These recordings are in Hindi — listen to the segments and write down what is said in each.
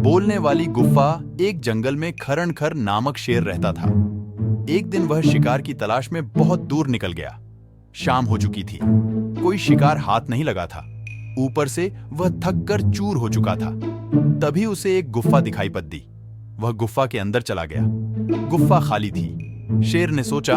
बोलने वाली गुफा। एक जंगल में खरणखर नामक शेर रहता था। एक दिन वह शिकार की तलाश में बहुत दूर निकल गया। शाम हो चुकी थी। कोई शिकार हाथ नहीं लगा था। ऊपर से वह थक कर चूर हो चुका था। तभी उसे एक गुफा दिखाई पड़ी। वह गुफा के अंदर चला गया। गुफा खाली थी। शेर ने सोचा,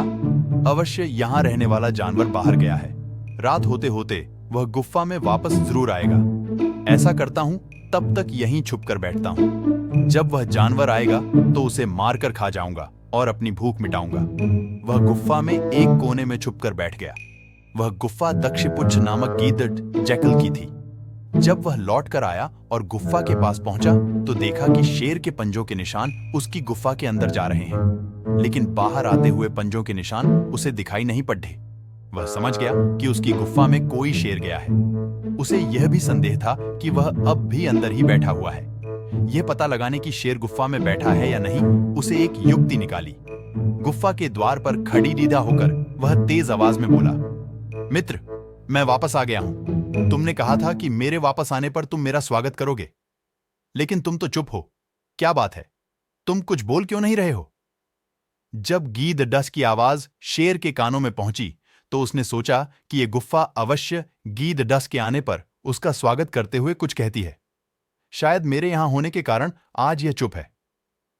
अवश्य यहाँ रहने वाला जानवर बाहर गया है। रात होते होते वह गुफा में वापस जरूर आएगा। ऐसा करता हूँ, तब तक यहीं छुप कर बैठता हूँ। जब वह जानवर आएगा तो उसे मारकर खा जाऊंगा और अपनी भूख मिटाऊंगा। वह गुफा में एक कोने में छुपकर बैठ गया। वह गुफा दक्षपुच्छ नामक गीदड़ जैकल की थी। जब वह लौट कर आया और गुफा के पास पहुंचा तो देखा कि शेर के पंजों के निशान उसकी गुफा के अंदर जा रहे हैं, लेकिन बाहर आते हुए पंजों के निशान उसे दिखाई नहीं पड़े। वह समझ गया कि उसकी गुफा में कोई शेर गया है। उसे यह भी संदेह था कि वह अब भी अंदर ही बैठा हुआ है। यह पता लगाने की शेर गुफा में बैठा है या नहीं, उसे एक युक्ति निकाली। गुफा के द्वार पर खड़ी दीदा होकर वह तेज आवाज में बोला, मित्र, मैं वापस आ गया हूं। तुमने कहा था कि मेरे वापस आने पर तुम मेरा स्वागत करोगे, लेकिन तुम तो चुप हो। क्या बात है? तुम कुछ बोल क्यों नहीं रहे हो? जब गीद डस की आवाज शेर के कानों में पहुंची तो उसने सोचा कि यह गुफा अवश्य गीद डस के आने पर उसका स्वागत करते हुए कुछ कहती है। शायद मेरे यहां होने के कारण आज यह चुप है।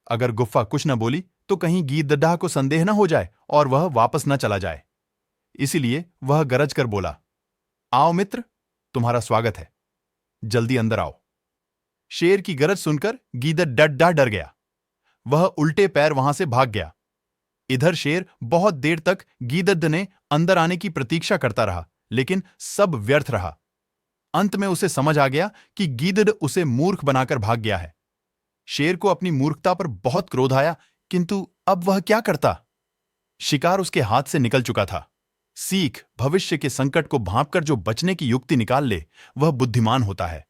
अगर गुफा कुछ न बोली तो कहीं गीदड्डाह को संदेह न हो जाए और वह वापस न चला जाए। इसीलिए वह गरज कर बोला, आओ मित्र, तुम्हारा स्वागत है। जल्दी अंदर आओ। शेर की गरज सुनकर गीदड़ डर गया। वह उल्टे पैर वहां से भाग गया। इधर शेर बहुत देर तक गीदड़ ने अंदर आने की प्रतीक्षा करता रहा, लेकिन सब व्यर्थ रहा। अंत में उसे समझ आ गया कि गीदड़ उसे मूर्ख बनाकर भाग गया है। शेर को अपनी मूर्खता पर बहुत क्रोध आया, किंतु अब वह क्या करता? शिकार उसके हाथ से निकल चुका था। सीख, भविष्य के संकट को भांपकर जो बचने की युक्ति निकाल ले, वह बुद्धिमान होता है।